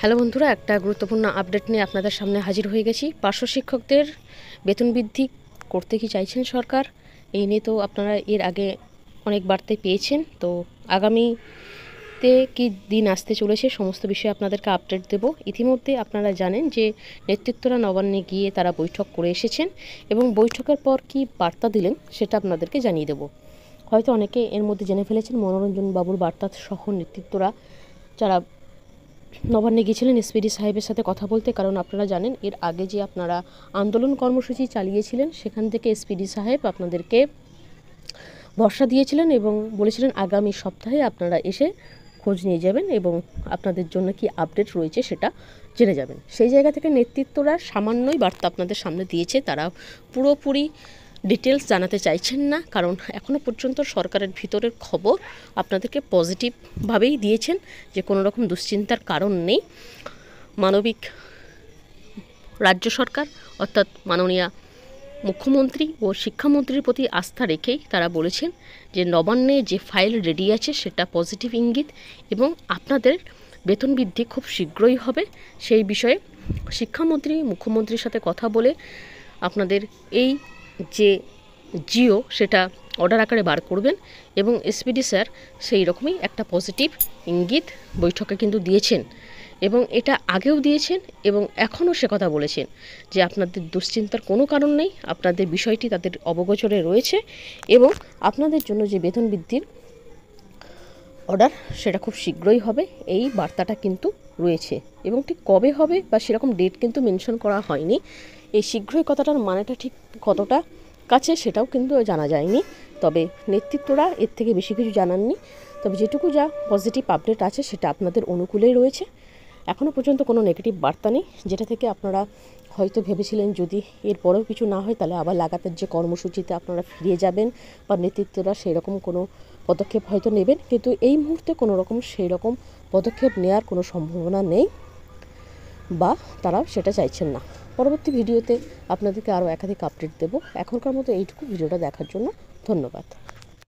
Hello বন্ধুরা, একটা গুরুত্বপূর্ণ আপডেট নিয়ে আপনাদের সামনে হাজির হয়ে গেছি। পার্শ্ব শিক্ষকদের বেতন বৃদ্ধি করতে কি চাইছেন সরকার, এই নিয়ে তো আপনারা এর আগে অনেক বার্তায় পেয়েছেন। তো আগামীতে কি দিন আসতে চলেছে সমস্ত বিষয়ে আপনাদেরকে আপডেট দেব। ইতিমধ্যে আপনারা জানেন যে নেতৃত্বরা নবান্নে গিয়ে তারা বৈঠক করে এসেছেন এবং বৈঠকের পর কি বার্তা দিলেন সেটা আপনাদেরকে জানিয়ে দেব। হয়তো অনেকে এর মধ্যে জেনে ফেলেছেন, মনোরঞ্জন বাবুর বার্তা সহ নেতৃত্বরা যারা নবান্নে গিয়েছিলেন এসপিডি সাহেবের সাথে কথা বলতে। কারণ আপনারা জানেন এর আগে যে আপনারা আন্দোলন কর্মসূচি চালিয়েছিলেন সেখান থেকে এসপিডি সাহেব আপনাদেরকে ভরসা দিয়েছিলেন এবং বলেছিলেন আগামী সপ্তাহে আপনারা এসে খোঁজ নিয়ে যাবেন এবং আপনাদের জন্য কি আপডেট রয়েছে সেটা জেনে যাবেন। সেই জায়গা থেকে নেতৃত্বরা সামান্যই বার্তা আপনাদের সামনে দিয়েছে, তারা পুরোপুরি ডিটেলস জানাতে চাইছেন না। কারণ এখনও পর্যন্ত সরকারের ভিতরের খবর আপনাদেরকে পজিটিভভাবেই দিয়েছেন, যে কোনো রকম দুশ্চিন্তার কারণ নেই। মানবিক রাজ্য সরকার অর্থাৎ মাননীয়া মুখ্যমন্ত্রী ও শিক্ষামন্ত্রীর প্রতি আস্থা রেখেই তারা বলেছেন যে নবান্নে যে ফাইল রেডি আছে সেটা পজিটিভ ইঙ্গিত এবং আপনাদের বেতন বৃদ্ধি খুব শীঘ্রই হবে। সেই বিষয়ে শিক্ষামন্ত্রী মুখ্যমন্ত্রীর সাথে কথা বলে আপনাদের এই যে জিও সেটা অর্ডার আকারে বার করবেন এবং এসপিডি স্যার সেই রকমই একটা পজিটিভ ইঙ্গিত বৈঠকে কিন্তু দিয়েছেন এবং এটা আগেও দিয়েছেন এবং এখনও সে কথা বলেছেন যে আপনাদের দুশ্চিন্তার কোনো কারণ নেই, আপনাদের বিষয়টি তাদের অবগোচরে রয়েছে এবং আপনাদের জন্য যে বেতন বৃদ্ধির অর্ডার সেটা খুব শীঘ্রই হবে, এই বার্তাটা কিন্তু রয়েছে। এবং ঠিক কবে হবে বা সেরকম ডেট কিন্তু মেনশন করা হয়নি। এই শীঘ্রই কথাটার মানেটা ঠিক কতটা কাছে সেটাও কিন্তু জানা যায়নি, তবে নেতৃত্বরা এর থেকে বেশি কিছু জানাননি। তবে যেটুকু যা পজিটিভ আপডেট আছে সেটা আপনাদের অনুকূলেই রয়েছে। এখনও পর্যন্ত কোনো নেগেটিভ বার্তা নেই, যেটা থেকে আপনারা হয়তো ভেবেছিলেন যদি এরপরেও কিছু না হয় তাহলে আবার লাগাতার যে কর্মসূচিতে আপনারা ফিরে যাবেন বা নেতৃত্বরা সেই রকম কোনো পদক্ষেপ হয়তো নেবেন, কিন্তু এই মুহূর্তে কোনো রকম সেই রকম পদক্ষেপ নেওয়ার কোনো সম্ভাবনা নেই বা তারা সেটা চাইছেন না। পরবর্তী ভিডিওতে আপনাদেরকে আরও একাধিক আপডেট দেব। এখনকার মতো এইটুকু। ভিডিওটা দেখার জন্য ধন্যবাদ।